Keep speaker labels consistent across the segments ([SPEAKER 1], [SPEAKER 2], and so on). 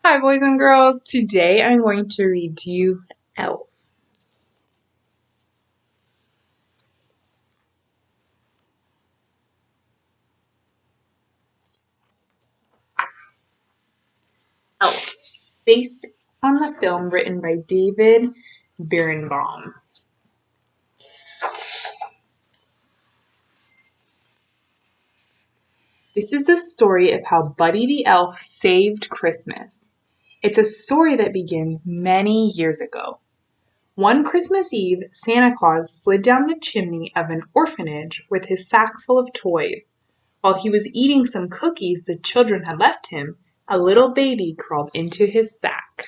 [SPEAKER 1] Hi, boys and girls. Today I'm going to read to you Elf. Elf, based on the film written by David Berenbaum. This is the story of how Buddy the Elf saved Christmas. It's a story that begins many years ago. One Christmas Eve, Santa Claus slid down the chimney of an orphanage with his sack full of toys. While he was eating some cookies the children had left him, a little baby crawled into his sack.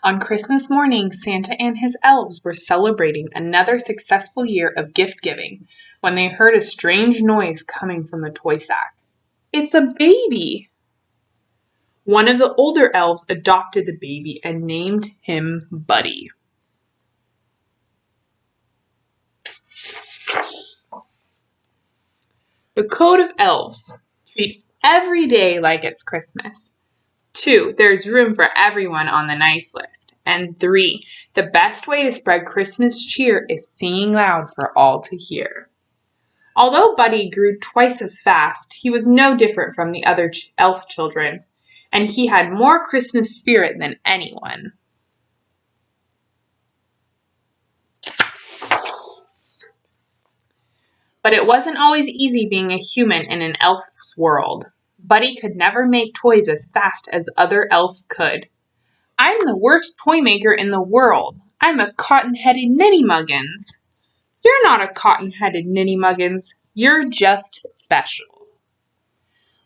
[SPEAKER 1] On Christmas morning, Santa and his elves were celebrating another successful year of gift-giving when they heard a strange noise coming from the toy sack. "It's a baby!" One of the older elves adopted the baby and named him Buddy. The Code of Elves: treat every day like it's Christmas. 2. There's room for everyone on the nice list. And 3. The best way to spread Christmas cheer is singing loud for all to hear. Although Buddy grew twice as fast, he was no different from the other elf children, and he had more Christmas spirit than anyone. But it wasn't always easy being a human in an elf's world. Buddy could never make toys as fast as other elves could. "I'm the worst toy maker in the world. I'm a cotton-headed ninny-muggins." "You're not a cotton-headed ninny-muggins. You're just special."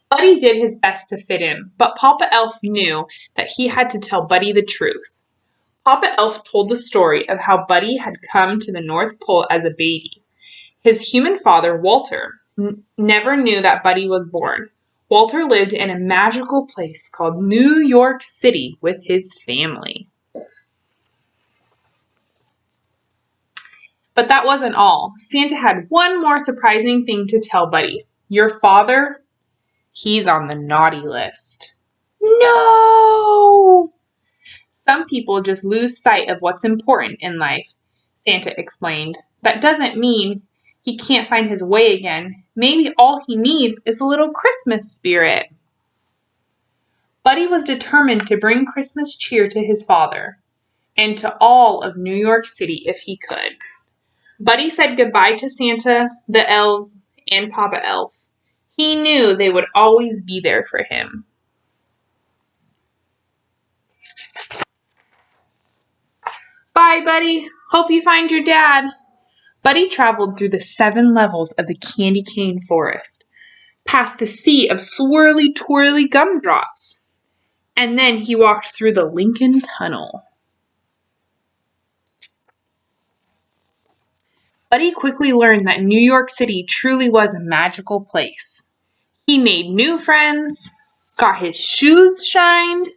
[SPEAKER 1] Buddy did his best to fit in, but Papa Elf knew that he had to tell Buddy the truth. Papa Elf told the story of how Buddy had come to the North Pole as a baby. His human father, Walter, never knew that Buddy was born. Walter lived in a magical place called New York City with his family. But that wasn't all. Santa had one more surprising thing to tell Buddy. "Your father, he's on the naughty list." No! "Some people just lose sight of what's important in life," Santa explained. "That doesn't mean he can't find his way again. Maybe all he needs is a little Christmas spirit." Buddy was determined to bring Christmas cheer to his father and to all of New York City if he could. Buddy said goodbye to Santa, the elves, and Papa Elf. He knew they would always be there for him. "Bye, Buddy. Hope you find your dad." Buddy traveled through the 7 levels of the candy cane forest, past the sea of swirly-twirly gumdrops, and then he walked through the Lincoln Tunnel. Buddy quickly learned that New York City truly was a magical place. He made new friends, got his shoes shined,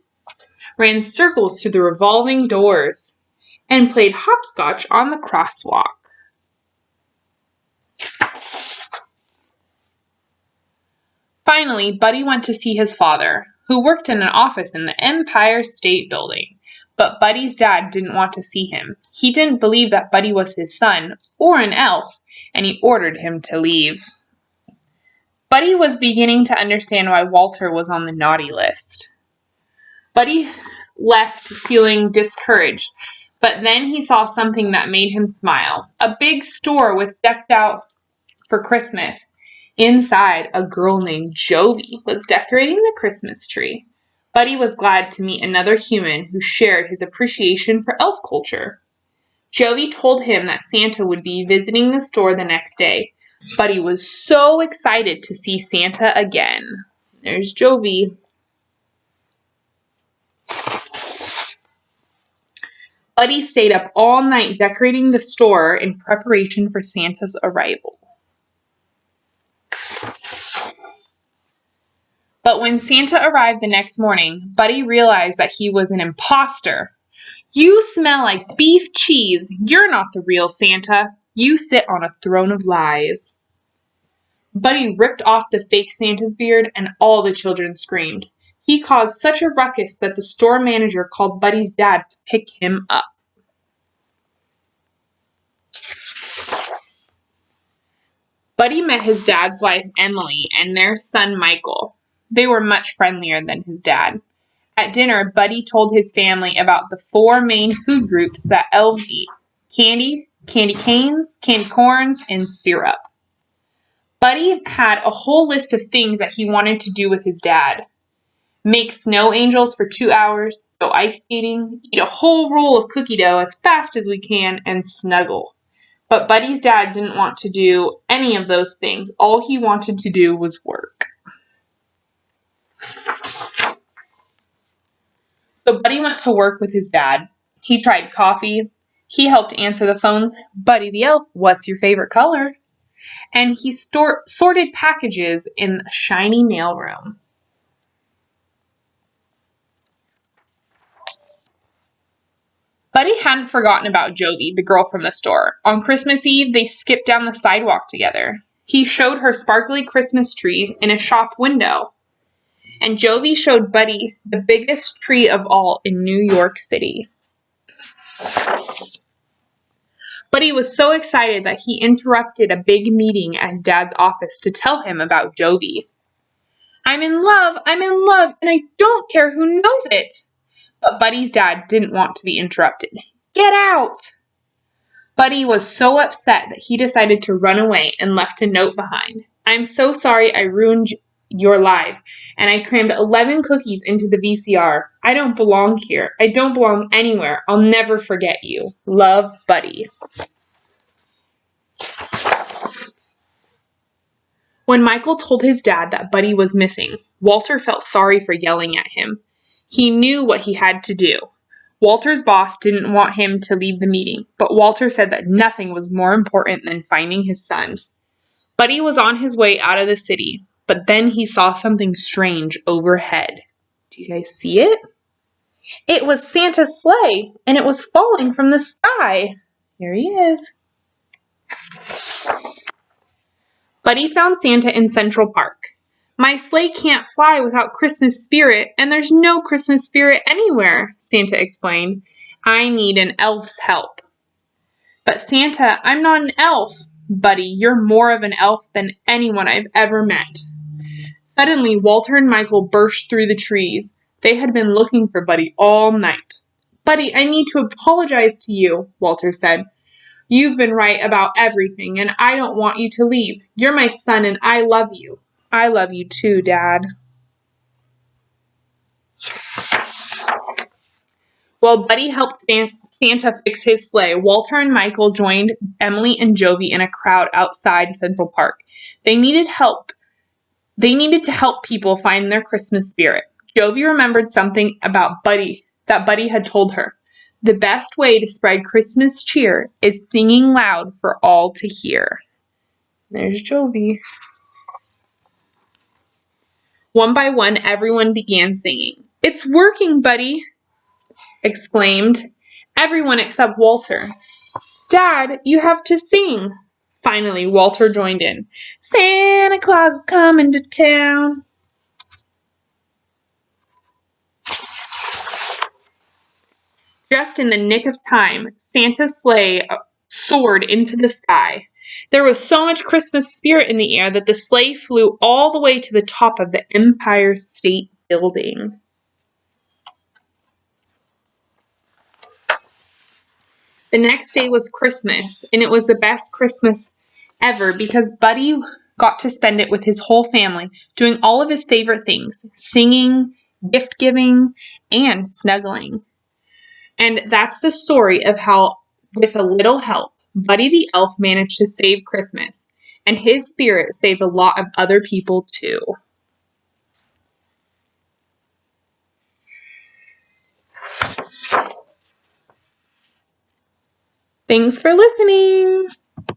[SPEAKER 1] ran circles through the revolving doors, and played hopscotch on the crosswalk. Finally, Buddy went to see his father, who worked in an office in the Empire State Building. But Buddy's dad didn't want to see him. He didn't believe that Buddy was his son or an elf, and he ordered him to leave. Buddy was beginning to understand why Walter was on the naughty list. Buddy left feeling discouraged, but then he saw something that made him smile. A big store with decked out for Christmas. Inside, a girl named Jovi was decorating the Christmas tree. Buddy was glad to meet another human who shared his appreciation for elf culture. Jovi told him that Santa would be visiting the store the next day. Buddy was so excited to see Santa again. There's Jovi. Buddy stayed up all night decorating the store in preparation for Santa's arrival. But when Santa arrived the next morning, Buddy realized that he was an imposter. "You smell like beef cheese. You're not the real Santa. You sit on a throne of lies." Buddy ripped off the fake Santa's beard, and all the children screamed. He caused such a ruckus that the store manager called Buddy's dad to pick him up. Buddy met his dad's wife, Emily, and their son, Michael. They were much friendlier than his dad. At dinner, Buddy told his family about the 4 main food groups that elves eat: candy, candy canes, candy corns, and syrup. Buddy had a whole list of things that he wanted to do with his dad. Make snow angels for 2 hours, go ice skating, eat a whole roll of cookie dough as fast as we can, and snuggle. But Buddy's dad didn't want to do any of those things. All he wanted to do was work. So Buddy went to work with his dad. He tried coffee. He helped answer the phones. Buddy the elf, what's your favorite color? And he sorted packages in a shiny mailroom. Buddy hadn't forgotten about Jovi, the girl from the store. On Christmas Eve, they skipped down the sidewalk together. He showed her sparkly Christmas trees in a shop window. And Jovi showed Buddy the biggest tree of all in New York City. Buddy was so excited that he interrupted a big meeting at his dad's office to tell him about Jovi. I'm in love, and I don't care who knows it. But Buddy's dad didn't want to be interrupted. Get out! Buddy was so upset that he decided to run away and left a note behind. I'm so sorry I ruined your life, and I crammed 11 cookies into the VCR. I don't belong here. I don't belong anywhere. I'll never forget you. Love, Buddy. When Michael told his dad that Buddy was missing, Walter felt sorry for yelling at him. He knew what he had to do. Walter's boss didn't want him to leave the meeting, but Walter said that nothing was more important than finding his son. Buddy was on his way out of the city, but then he saw something strange overhead. Do you guys see it? It was Santa's sleigh, and it was falling from the sky. Here he is. Buddy found Santa in Central Park. My sleigh can't fly without Christmas spirit, and there's no Christmas spirit anywhere, Santa explained. I need an elf's help. But Santa, I'm not an elf. Buddy, you're more of an elf than anyone I've ever met. Suddenly, Walter and Michael burst through the trees. They had been looking for Buddy all night. Buddy, I need to apologize to you, Walter said. You've been right about everything, and I don't want you to leave. You're my son, and I love you. I love you too, Dad. While Buddy helped Santa fix his sleigh, Walter and Michael joined Emily and Jovi in a crowd outside Central Park. They needed help. They needed to help people find their Christmas spirit. Jovi remembered something about Buddy that Buddy had told her. The best way to spread Christmas cheer is singing loud for all to hear. There's Jovi. One by one, everyone began singing. It's working, Buddy, exclaimed everyone except Walter. Dad, you have to sing. Finally, Walter joined in. Santa Claus is coming to town. Just in the nick of time, Santa's sleigh soared into the sky. There was so much Christmas spirit in the air that the sleigh flew all the way to the top of the Empire State Building. The next day was Christmas, and it was the best Christmas ever because Buddy got to spend it with his whole family, doing all of his favorite things, singing, gift giving, and snuggling. And that's the story of how, with a little help, Buddy the Elf managed to save Christmas, and his spirit saved a lot of other people too. Thanks for listening.